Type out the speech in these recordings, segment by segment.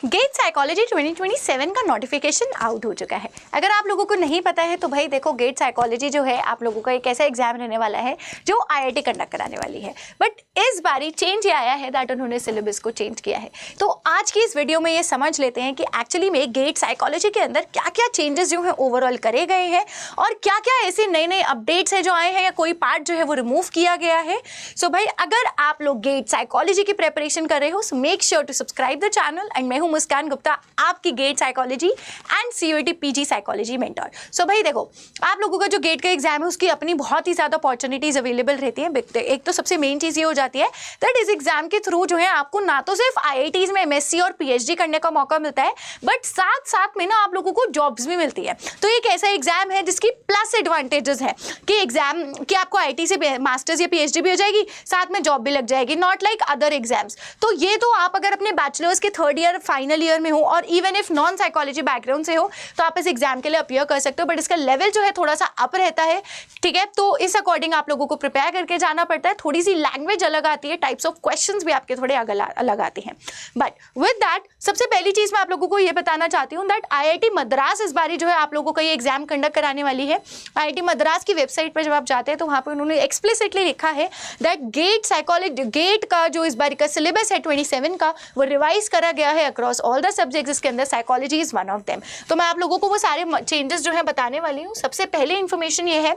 Gate psychology 2027 का notification out हो चुका है। अगर आप लोगों को नहीं पता है तो भाई देखो, गेट साइकोलॉजी जो है आप लोगों का एक ऐसा एग्जाम रहने वाला है जो आईआईटी कंडक्ट कराने वाली है। बट इस बारी चेंज ये आया है दैट उन्होंने सिलेबस को चेंज किया है। तो आज की इस वीडियो में ये समझ लेते हैं कि एक्चुअली में गेट साइकोलॉजी के अंदर क्या क्या चेंजेस जो है ओवरऑल करे गए हैं और क्या क्या ऐसे नए नए अपडेट्स है जो आए हैं या कोई पार्ट जो है वो रिमूव किया गया है। सो भाई अगर आप लोग गेट साइकोलॉजी की प्रिपरेशन कर रहे हो so make sure to subscribe the channel. And मैं हूं मुस्कान गुप्ता, आपकी GATE psychology and CUET PG psychology mentor. So भाई देखो, आप लोगों का जो गेट का एग्जाम है उसकी अपनी बहुत ही ज़्यादा अपॉर्चुनिटीज़ अवेलेबल रहती हैं। एक तो सबसे मेन चीज़ ये हो जाती है दैट इस एग्जाम के थ्रू जो है आपको ना तो सिर्फ आईआईटीज़ में एमएससी और पीएचडी करने का मौका मिलता है बट साथ साथ में ना आप लोगों को जॉब्स भी मिलती है। तो एक ऐसा एग्जाम है जिसकी प्लस एडवांटेजेस है कि एग्जाम कि आपको आईआईटी से मास्टर्स या पीएचडी भी हो जाएगी, साथ में जॉब भी लग जाएगी, नॉट लाइक अदर एग्जाम्स। तो ये तो आप अगर अपने बैचलर्स के थर्ड ईयर फाइनल ईयर में हो और even if non psychology background से हो तो आप इस एग्जाम के लिए अपीयर कर सकते हो। बट इसका लेवल जो है थोड़ा सा अप रहता है, ठीक है। तो इस अकॉर्डिंग आप लोगों को प्रिपेयर करके जाना पड़ता है। थोड़ी सी लैंग्वेज अलग आती है, टाइप्स ऑफ क्वेश्चंस भी आपके थोड़े अलग आते हैं। बट विद दैट सबसे पहली चीज मैं आप लोगों को ये बताना चाहती हूँ दैट आईआईटी मद्रास इस बारी जो है आप लोगों का ये एग्जाम कंडक्ट कराने वाली है। आईआईटी मद्रास की वेबसाइट पर जब आप जाते हैं तो वहाँ पर उन्होंने एक्सप्लिसिटली लिखा है दैट गेट साइकोलॉजी गेट का जो इस बारी का सिलेबस है 27 का वो रिवाइज करा गया है अक्रॉस ऑल द सब्जेक्ट्स। इसके अंदर psychology is one of them. तो मैं आप लोगों को वो सारे चेंजेस जो है बताने वाली हूँ। सबसे पहले इन्फॉर्मेशन ये है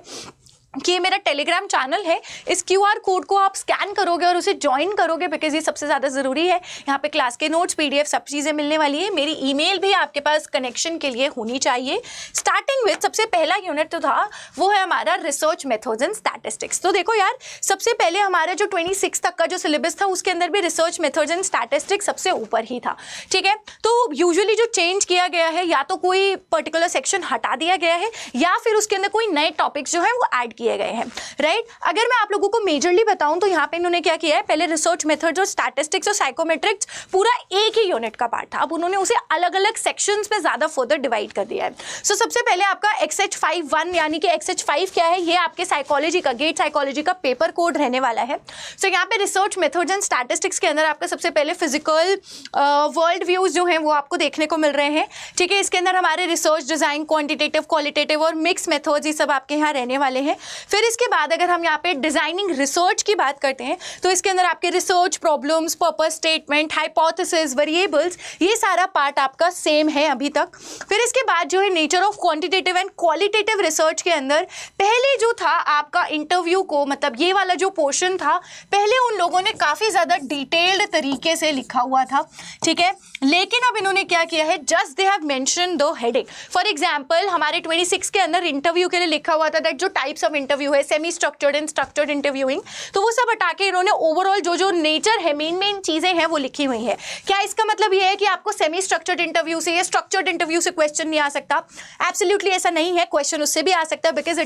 कि ये मेरा टेलीग्राम चैनल है, इस क्यूआर कोड को आप स्कैन करोगे और उसे ज्वाइन करोगे बिकॉज ये सबसे ज़्यादा ज़रूरी है। यहाँ पे क्लास के नोट्स, पीडीएफ सब चीज़ें मिलने वाली है। मेरी ईमेल भी आपके पास कनेक्शन के लिए होनी चाहिए। स्टार्टिंग विद सबसे पहला यूनिट तो था वो है हमारा रिसर्च मेथड्स एंड स्टैटिस्टिक्स। तो देखो यार, सबसे पहले हमारा जो 26 तक का जो सिलेबस था उसके अंदर भी रिसर्च मेथड्स एंड स्टैटिस्टिक्स सबसे ऊपर ही था, ठीक है। तो यूजुअली जो चेंज किया गया है या तो कोई पर्टिकुलर सेक्शन हटा दिया गया है या फिर उसके अंदर कोई नए टॉपिक्स जो है वो ऐड किए गए हैं, राइट। अगर मैं आप लोगों को मेजरली बताऊं तो यहाँ पे इन्होंने क्या किया है, पहले रिसर्च मेथड्स और स्टैटिस्टिक्स और साइकोमेट्रिक्स पूरा एक ही यूनिट का पार्ट था, अब उन्होंने उसे अलग अलग सेक्शंस में ज्यादा फर्दर डिवाइड कर दिया है। सो सबसे पहले आपका XH51 यानी कि XH5 क्या है, ये आपके साइकोलॉजी का गेट साइकोलॉजी का पेपर कोड रहने वाला है। सो यहाँ पे रिसर्च मेथड्स एंड स्टैटिस्टिक्स के अंदर आपका सबसे पहले फिजिकल वर्ल्ड व्यूज जो है वो आपको देखने को मिल रहे हैं, ठीक है। इसके अंदर हमारे रिसर्च डिजाइन, क्वांटिटेटिव, क्वालिटेटिव और मिक्स मेथड्स ये सब आपके यहाँ रहने वाले हैं। फिर इसके बाद अगर हम यहाँ पे डिजाइनिंग रिसर्च की बात करते हैं तो इसके अंदर आपके research problems, purpose statement, hypothesis, variables, ये सारा पार्ट आपका सेम है अभी तक। फिर इसके बाद जो है nature of quantitative and qualitative research के अंदर पहले जो था आपका इंटरव्यू को, मतलब ये वाला जो पोर्शन था पहले उन लोगों ने काफी ज्यादा डिटेल्ड तरीके से लिखा हुआ था, ठीक है। लेकिन अब इन्होंने क्या किया है, just they have mention the heading. For example हमारे 26 के अंदर इंटरव्यू के लिए लिखा हुआ था दैट जो टाइप्स ऑफ इंटरव्यू है, semi structured and structured interviewing, तो वो सब हटा के इन्होंने ओवरऑल जो जो नेचर है, मेन चीजें हैं वो लिखी हुई है। क्या इसका मतलब ये है कि आपको सेमी स्ट्रक्चर्ड इंटरव्यू से या स्ट्रक्चर्ड इंटरव्यू से क्वेश्चन नहीं आ सकता? एब्सोल्युटली ऐसा नहीं है, क्वेश्चन उससे भी आ सकता है बिकॉज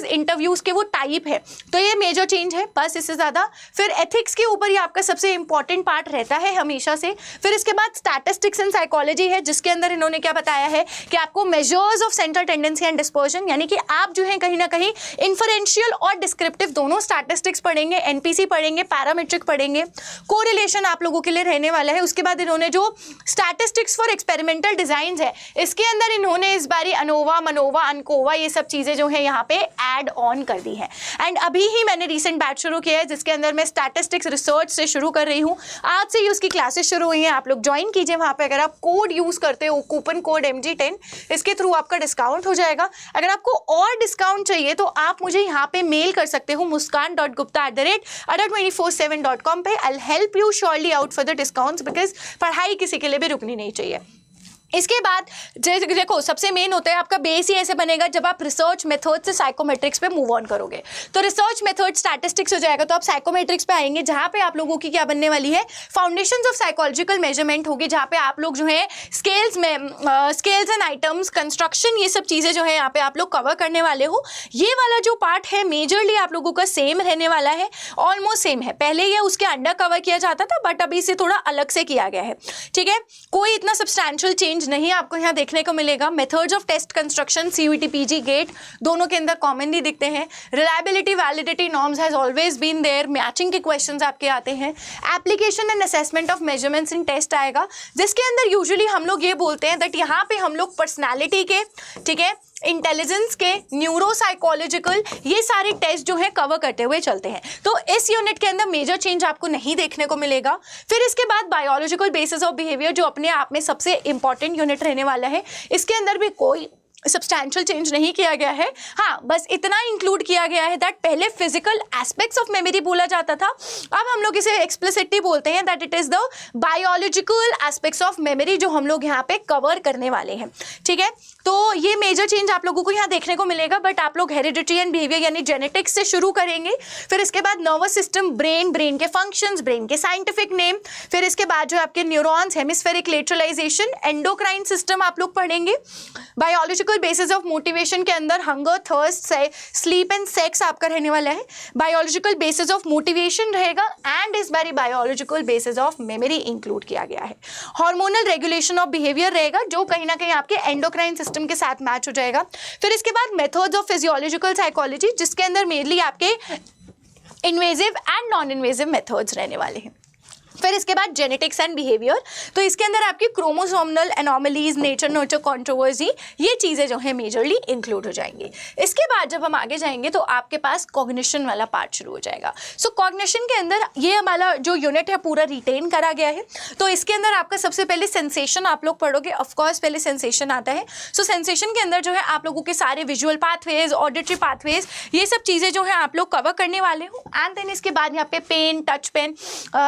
इंटरव्यूज के वो टाइप है। तो ये मेजर चेंज है, बस इससे ज्यादा। फिर एथिक्स के ऊपर ये आपका सबसे इंपॉर्टेंट पार्ट रहता है हमेशा से। फिर इसके बाद स्टैटिस्टिक्स एंड साइकोलॉजी है जिसके अंदर इन्होंने क्या बताया है कि आपको measures of central tendency and dispersion, यानी कि आप जो है कहीं ना कहीं इन्फरेंशियल और डिस्क्रिप्टिव दोनों स्टैटिस्टिक्स पढ़ेंगे, एनपीसी पढ़ेंगे, पैरामीट्रिक पढ़ेंगे, कोरिलेशन आप लोगों के लिए रहने वाला है। उसके बाद इन्होंने जो स्टैटिस्टिक्स फॉर एक्सपेरिमेंटल डिजाइन है इसके अंदर इन्होंने इस बारी अनोवा, मनोवा, अनकोवा ये सब चीजें जो है यहाँ पे ऐड ऑन कर दी है। एंड अभी ही मैंने रिसेंट बैच शुरू किया है जिसके अंदर मैं स्टैटिस्टिक्स रिसर्च से शुरू कर रही हूँ। आज से ही उसकी क्लासेस शुरू हुई हैं, आप लोग ज्वाइन कीजिए। वहाँ पे अगर आप कोड यूज करते हो, कूपन कोड MG10, इसके थ्रू आपका डिस्काउंट हो जाएगा। अगर आपको और डिस्काउंट चाहिए तो आप मुझे यहाँ पे मेल कर सकते हो muskan.gupta@adda247.com पे। I help you surely out for the discounts because पढ़ाई किसी के लिए भी रुकनी नहीं चाहिए। इसके बाद देखो, सबसे मेन होता है आपका बेस ही ऐसे बनेगा जब आप रिसर्च मेथड से साइकोमेट्रिक्स पे मूव ऑन करोगे। तो रिसर्च मेथड स्टैटिस्टिक्स हो जाएगा तो आप साइकोमेट्रिक्स पे आएंगे जहाँ पे आप लोगों की क्या बनने वाली है, फाउंडेशंस ऑफ साइकोलॉजिकल मेजरमेंट होगी, जहाँ पे आप लोग जो है स्केल्स एंड आइटम्स, कंस्ट्रक्शन, ये सब चीज़ें जो है यहाँ पे आप लोग कवर करने वाले हो। ये वाला जो पार्ट है मेजरली आप लोगों का सेम रहने वाला है, ऑलमोस्ट सेम है। पहले ये उसके अंडर कवर किया जाता था बट अभी इसे थोड़ा अलग से किया गया है, ठीक है। कोई इतना सब्सटैंशियल चेंज चेंज नहीं आपको यहाँ देखने को मिलेगा। Methods of test construction CUET PG GATE दोनों के अंदर कॉमनली दिखते हैं। Reliability validity norms has always been there, matching के क्वेश्चंस आपके आते हैं। Application and assessment of measurements in test आएगा, जिसके अंदर यूजुअली हम लोग ये बोलते हैं दैट यहाँ पे हम लोग पर्सनैलिटी के, ठीक है, इंटेलिजेंस के, न्यूरोसाइकोलॉजिकल, ये सारे टेस्ट जो है कवर करते हुए चलते हैं। तो इस यूनिट के अंदर मेजर चेंज आपको नहीं देखने को मिलेगा। फिर इसके बाद बायोलॉजिकल बेसिस ऑफ बिहेवियर, जो अपने आप में सबसे इंपॉर्टेंट यूनिट रहने वाला है, इसके अंदर भी कोई सब्सटैंशियल चेंज नहीं किया गया है। हाँ, बस इतना इंक्लूड किया गया है दैट पहले फिजिकल एस्पेक्ट्स ऑफ मेमोरी बोला जाता था, अब हम लोग इसे एक्सप्लिसिटली बोलते हैं that it is the biological aspects of memory जो हम लोग यहाँ पे कवर करने वाले हैं। ठीक है, तो ये मेजर चेंज आप लोगों को यहाँ देखने को मिलेगा। बट आप लोग हेरिडिटी एंड बिहेवियर यानी जेनेटिक्स से शुरू करेंगे, फिर इसके बाद नर्वस सिस्टम, ब्रेन के फंक्शंस, ब्रेन के साइंटिफिक नेम, फिर इसके बाद जो आपके neurons, hemispheric lateralization, endocrine system आप लोग पढ़ेंगे। बायोलॉजिकल बेसिस ऑफ मोटिवेशन के अंदर hunger, thirst, sleep and sex आपका रहने वाला है। बायोलॉजिकल बेसिस ऑफ मोटिवेशन रहेगा एंड इस बारी biological basis of memory include किया गया है। हार्मोनल रेगुलेशन ऑफ बिहेवियर रहेगा, जो कहीं ना कहीं आपके एंडोक्राइन सिस्टम के साथ मैच हो जाएगा। फिर इसके बाद मेथड्स ऑफ फिजियोलॉजिकल साइकोलॉजी, जिसके अंदर मेनली आपके invasive and non invasive methods रहने वाले हैं। फिर इसके बाद जेनेटिक्स एंड बिहेवियर, तो इसके अंदर आपकी chromosomal anomalies, nature nurture controversy, ये चीज़ें जो है मेजरली इंक्लूड हो जाएंगी। इसके बाद जब हम आगे जाएंगे तो आपके पास कॉग्निशन वाला पार्ट शुरू हो जाएगा। सो कॉग्निशन के अंदर ये हमारा जो यूनिट है पूरा रिटेन करा गया है। तो इसके अंदर आपका सबसे पहले सेंसेशन आप लोग पढ़ोगे, ऑफकोर्स पहले सेंसेशन आता है। सो सेंसेशन के अंदर जो है आप लोगों के सारे विजुअल पाथवेज, ऑडिटरी पाथवेज, ये सब चीज़ें जो है आप लोग कवर करने वाले हो। एंड देन इसके बाद यहाँ पे pain, touch pain,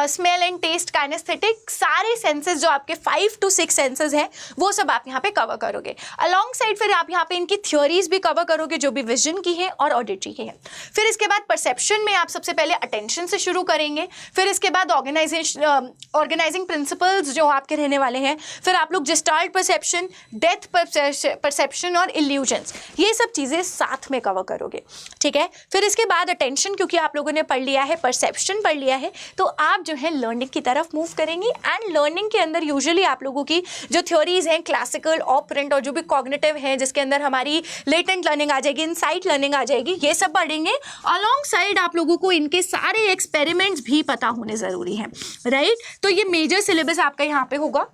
smell and taste, kinesthetic, सारे सेंसेस जो आपके 5 to 6 सेंसेस हैं वो सब आप यहाँ पे कवर करोगे। अलोंग साइड फिर आप यहाँ पे इनकी थ्योरीज भी कवर करोगे जो भी विजन की है और ऑडिटरी की है। फिर इसके बाद परसेप्शन में आप सबसे पहले अटेंशन से शुरू करेंगे, फिर इसके बाद ऑर्गेनाइजिंग प्रिंसिपल्स जो आपके रहने वाले हैं, फिर आप लोग जिस्टाल्ट परसेप्शन, डेथ परसेप्शन और इल्यूजन्स, ये सब चीज़ें साथ में कवर करोगे। ठीक है, फिर इसके बाद अटेंशन क्योंकि आप लोगों ने पढ़ लिया है, परसेप्शन पढ़ लिया है, तो आप जो है लर्निंग की तरफ मूव करेंगे। एंड लर्निंग के अंदर यूजुअली आप लोगों की जो थ्योरीज हैं, क्लासिकल, ऑपरेंट और जो भी कॉग्निटिव हैं, जिसके अंदर हमारी लेटेंट लर्निंग आ जाएगी, इनसाइट लर्निंग आ जाएगी, ये सब पढ़ेंगे। अलॉन्ग साइड आप लोगों को इनके सारे एक्सपेरिमेंट्स भी पता होने ज़रूरी हैं, राइट। तो ये मेजर सिलेबस आपका यहाँ पे होगा।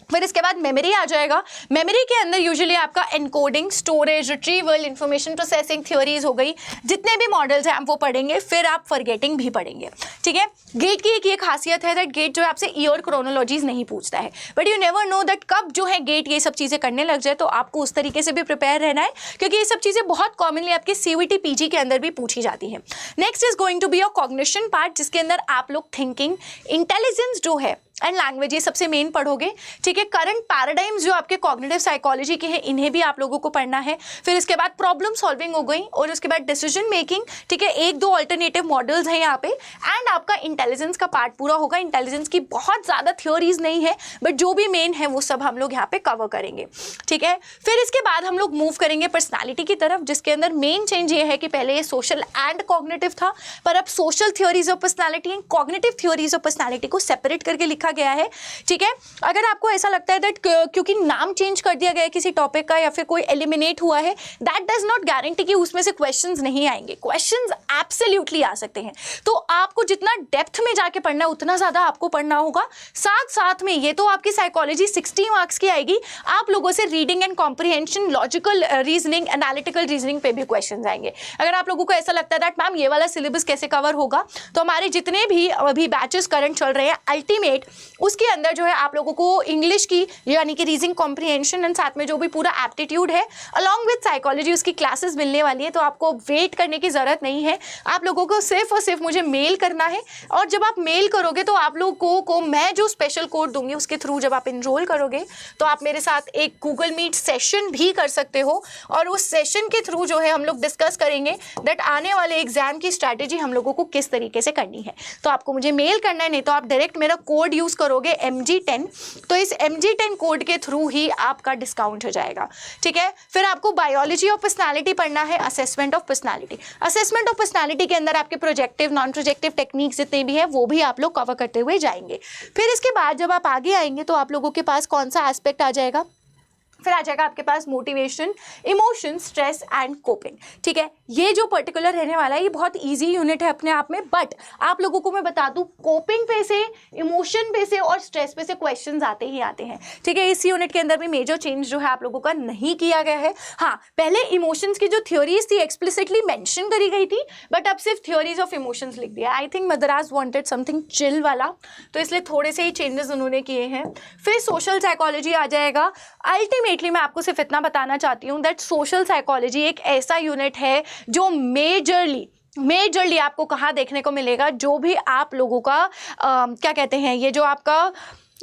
फिर इसके बाद मेमोरी आ जाएगा। मेमोरी के अंदर यूजुअली आपका encoding, storage, retrieval, information processing, theories हो गई, जितने भी मॉडल्स हैं आप वो पढ़ेंगे। फिर आप फॉरगेटिंग भी पढ़ेंगे। ठीक है, गेट की एक ये खासियत है दैट गेट जो है आपसे ईयर क्रोनोलॉजीज नहीं पूछता है, but you never know that कब जो है गेट ये सब चीज़ें करने लग जाए, तो आपको उस तरीके से भी प्रिपेयर रहना है क्योंकि ये सब चीज़ें बहुत कॉमनली आपके CUET PG के अंदर भी पूछी जाती हैं। Next is going to be your cognition part, जिसके अंदर आप लोग थिंकिंग, इंटेलिजेंस जो है एंड लैंग्वेज, ये सबसे मेन पढ़ोगे। ठीक है, करंट पैराडाइम्स जो आपके कॉग्निटिव साइकोलॉजी के हैं, इन्हें भी आप लोगों को पढ़ना है। फिर इसके बाद प्रॉब्लम सॉल्विंग हो गई और उसके बाद डिसीजन मेकिंग। ठीक है, 1-2 अल्टरनेटिव मॉडल्स हैं यहाँ पे। एंड आपका इंटेलिजेंस का पार्ट पूरा होगा। इंटेलिजेंस की बहुत ज़्यादा थ्योरीज नहीं है, बट जो भी मेन है वो सब हम लोग यहाँ पे कवर करेंगे। ठीक है, फिर इसके बाद हम लोग मूव करेंगे पर्सनैलिटी की तरफ, जिसके अंदर मेन चेंज ये है कि पहले ये सोशल एंड कॉग्निटिव था, पर अब social theories of personality and cognitive theories of personality को सेपरेट करके लिखा गया है। ठीक है, अगर आपको ऐसा लगता है दैट क्योंकि नाम चेंज कर दिया गया है किसी टॉपिक का या फिर कोई एलिमिनेट हुआ है, दैट डज नॉट गारंटी कि उसमें से क्वेश्चंस नहीं आएंगे। क्वेश्चंस एब्सोल्युटली आ सकते हैं। तो आपको जितना डेप्थ में जाके पढ़ना है उतना ज़्यादा आपको पढ़ना होगा। साथ साथ में ये तो आपकी साइकोलॉजी 60 मार्क्स की आएगी, आप लोगों से reading and comprehension, logical reasoning, analytical reasoning पे भी क्वेश्चन आएंगे। अगर आप लोगों को ऐसा लगता है दैट मैम ये वाला सिलेबस कैसे कवर होगा, तो हमारे जितने भी अभी बैचेस करंट चल रहे हैं अल्टीमेट, उसके अंदर जो है आप लोगों को इंग्लिश की यानी कि रीजनिंग कॉम्प्रिहेंशन एंड साथ में जो भी पूरा एप्टीट्यूड है अलॉन्ग विद साइकोलॉजी, उसकी क्लासेस मिलने वाली है। तो आपको वेट करने की ज़रूरत नहीं है, आप लोगों को सिर्फ और सिर्फ मुझे मेल करना है। और जब आप मेल करोगे तो आप लोगों को मैं जो स्पेशल कोड दूंगी उसके थ्रू जब आप इनरोल करोगे तो आप मेरे साथ एक गूगल मीट सेशन भी कर सकते हो। और उस सेशन के थ्रू जो है हम लोग डिस्कस करेंगे दैट आने वाले एग्जाम की स्ट्रैटेजी हम लोगों को किस तरीके से करनी है। तो आपको मुझे मेल करना है, नहीं तो आप डायरेक्ट मेरा कोड यूज़ करोगे MG10, तो इस MG10 कोड के थ्रू ही आपका डिस्काउंट हो जाएगा। ठीक है, फिर आपको बायोलॉजी ऑफ पर्सनालिटी पढ़ना है, assessment of personality. Assessment of personality के अंदर आपके प्रोजेक्टिव, नॉन प्रोजेक्टिव टेक्निक्स जितने भी है वो भी आप लोग कवर करते हुए जाएंगे। फिर इसके बाद जब आप आगे आएंगे तो आप लोगों के पास कौन सा एस्पेक्ट आ जाएगा, फिर आ जाएगा आपके पास motivation, emotion, stress and coping. ठीक है, ये जो पर्टिकुलर रहने वाला है ये बहुत इजी यूनिट है अपने आप में, बट आप लोगों को मैं बता दूं कोपिंग पे से, इमोशन पे से और स्ट्रेस पे से क्वेश्चंस आते ही आते हैं। ठीक है, इस यूनिट के अंदर भी मेजर चेंज जो है आप लोगों का नहीं किया गया है। हाँ, पहले इमोशंस की जो थ्योरीज थी एक्सप्लिसिटली मेंशन करी गई थी, बट अब सिर्फ थ्योरीज ऑफ इमोशंस लिख दिया। I think Madras wanted something chill वाला, तो इसलिए थोड़े से ही चेंजेस उन्होंने किए हैं। फिर सोशल साइकोलॉजी आ जाएगा। अल्टीमेटली मैं आपको सिर्फ इतना बताना चाहती हूँ दैट सोशल साइकोलॉजी एक ऐसा यूनिट है जो मेजरली आपको कहाँ देखने को मिलेगा, जो भी आप लोगों का क्या कहते हैं, ये जो आपका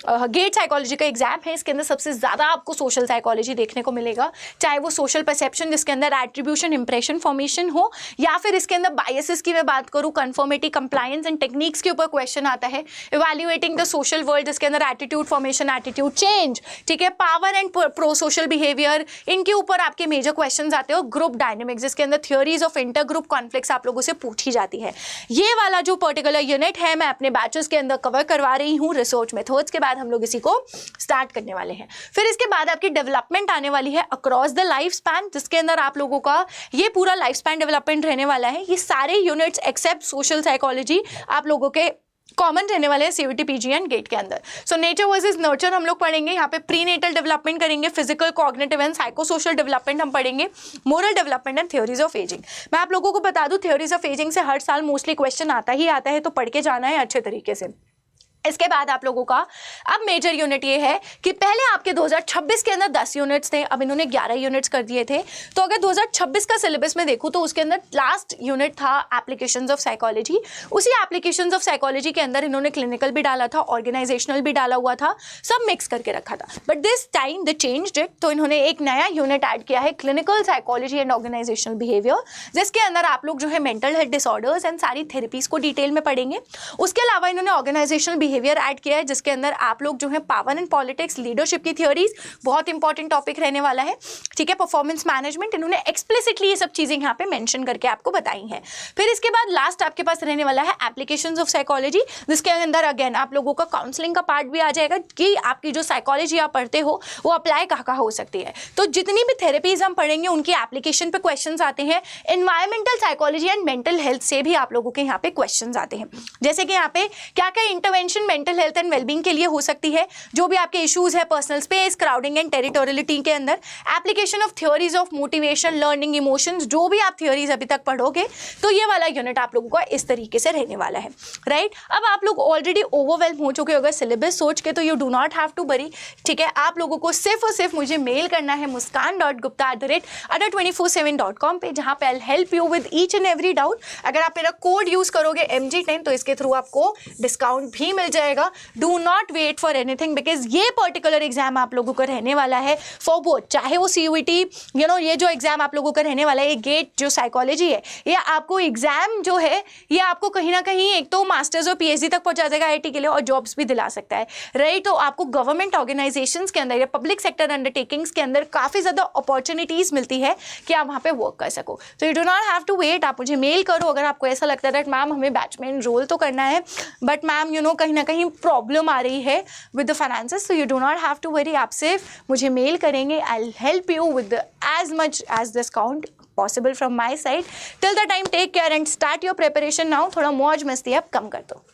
गेट साइकोलॉजी का एग्जाम है इसके अंदर सबसे ज़्यादा आपको सोशल साइकोलॉजी देखने को मिलेगा, चाहे वो सोशल परसेप्शन जिसके अंदर एट्रीब्यूशन, इंप्रेशन फॉर्मेशन हो, या फिर इसके अंदर बायसेस की मैं बात करूँ, कन्फर्मिटी, कंप्लायंस एंड टेक्निक्स के ऊपर क्वेश्चन आता है, इवैल्यूएटिंग द सोशल वर्ल्ड जिसके अंदर एटीट्यूड फॉर्मेशन, एटीट्यूड चेंज, ठीक है, power and pro social behaviour, इनके ऊपर आपके मेजर क्वेश्चन आते हो। ग्रुप डायनेमिक्स जिसके अंदर theories of inter group conflicts आप लोगों से पूछी जाती है। ये वाला जो पर्टिकुलर यूनिट है मैं अपने बैचेस के अंदर कवर करवा रही हूँ रिसर्च मेथड्स के बाद हम लोग इसी को स्टार्ट करने वाले हैं। फिर इसके बाद आपकी डेवलपमेंट आने वाली है अक्रॉस द लाइफ स्पैन, जिसके अंदर आप लोगों का ये पूरा लाइफ स्पैन डेवलपमेंट रहने वाला है। ये सारे यूनिट्स एक्सेप्ट सोशल साइकोलॉजी आप लोगों के कॉमन रहने वाले हैं सीयूटी, पीजी एंड गेट के अंदर। सो नेचर वर्सेस नर्चर हम लोग पढ़ेंगे, यहाँ पे प्री नेटल डेवलपमेंट करेंगे, physical, cognitive and psycho social development हम पढ़ेंगे, moral development and theories of ageing. मैं आप लोगों को बता दूं थ्योरीज ऑफ एजिंग से हर साल मोस्टली क्वेश्चन आता ही आता है, तो पढ़ के जाना है अच्छे तरीके से। इसके बाद आप लोगों का अब मेजर यूनिट ये है कि पहले आपके 2026 के अंदर 10 यूनिट्स थे, अब इन्होंने 11 यूनिट्स कर दिए थे। तो अगर 2026 का सिलेबस में देखूँ तो उसके अंदर लास्ट यूनिट था एप्लीकेशंस ऑफ साइकोलॉजी। उसी एप्लीकेशंस ऑफ साइकोलॉजी के अंदर इन्होंने क्लिनिकल भी डाला था, ऑर्गेनाइजेशनल भी डाला हुआ था, सब मिक्स करके रखा था। But this time they changed it, तो इन्होंने एक नया यूनिट ऐड किया है, clinical psychology and organizational behaviour, जिसके अंदर आप लोग जो है मेंटल हेल्थ डिसऑर्डर्स एंड सारी थेरेपीज को डिटेल में पढ़ेंगे। उसके अलावा इन्होंने ऑर्गेनाइजेशनल बिहेवियर ऐड किया है, जिसके अंदर आप लोग जो है पावर एंड पॉलिटिक्स, लीडरशिप की थ्योरीज, बहुत इंपॉर्टेंट टॉपिक रहने वाला है। ठीक है, परफॉर्मेंस मैनेजमेंट, इन्होंने एक्सप्लिसिटली ये सब चीजें यहाँ पे मेंशन करके आपको बताई हैं। फिर इसके बाद लास्ट आपके पास रहने वाला है एप्लीकेशंस ऑफ साइकोलॉजी, जिसके अंदर अगेन आप लोगों का काउंसलिंग का पार्ट भी आ जाएगा कि आपकी जो साइकोलॉजी आप पढ़ते हो वो अप्लाई कहाँ हो सकती है। तो जितनी भी थेरेपीज हम पढ़ेंगे उनकी एप्लीकेशन पे क्वेश्चन आते हैं। Environmental psychology and mental health से भी आप लोगों के यहाँ पे क्वेश्चन आते हैं, जैसे कि यहाँ पे क्या क्या intervention mental health and wellbeing के लिए हो सकती है, जो भी आपके इश्यूज है personal space, crowding and territoriality के अंदर, application of theories of motivation, learning, emotions, जो भी आप थ्योरीज अभी तक पढ़ोगे तो ये वाला यूनिट आप लोगों का इस तरीके से रहने वाला है। राइट, अब आप लोग ऑलरेडी ओवरवेल्म हो चुके हो अगर सिलेबस सोच के, तो you do not have to worry. ठीक है, आप लोगों को सिर्फ और सिर्फ मुझे मेल करना है muskan.gupta@247.com पे, जहां पे I help you with each and every doubt. अगर आप मेरा कोड यूज करोगे MG10 तो इसके थ्रू आपको डिस्काउंट भी मिल जाएगा। Do not wait for anything, because ये पर्टिकुलर एग्जाम आप लोगों का रहने वाला है फॉर बोथ, चाहे वो CUET, ये जो एग्जाम आप लोगों का रहने वाला है, ये गेट जो साइकोलॉजी है, ये आपको एग्जाम जो है ये आपको कहीं ना कहीं एक तो मास्टर्स और PhD तक पहुंचा देगा IIT के लिए, और जॉब्स भी दिला सकता है। राइट, तो आपको गवर्नमेंट ऑर्गेनाइजेशंस के अंदर या पब्लिक सेक्टर अंडरटेकिंग्स के अंदर काफ़ी ज़्यादा अपॉर्चुनिटीज़ मिलती है कि आप वहाँ पे वर्क कर सको। तो you do not have to wait, आप मुझे मेल करो अगर आपको ऐसा लगता है मैम हमें बैच में एनरोल तो करना है बट मैम कहीं ना कहीं प्रॉब्लम आ रही है विद द फाइनेंसेस, तो you do not have to worry, आप सिर्फ मुझे मेल करेंगे, I will help you with as much as discount possible from my side. Till the time, take care and start your preparation now. थोड़ा मौज मस्ती अब कम कर दो।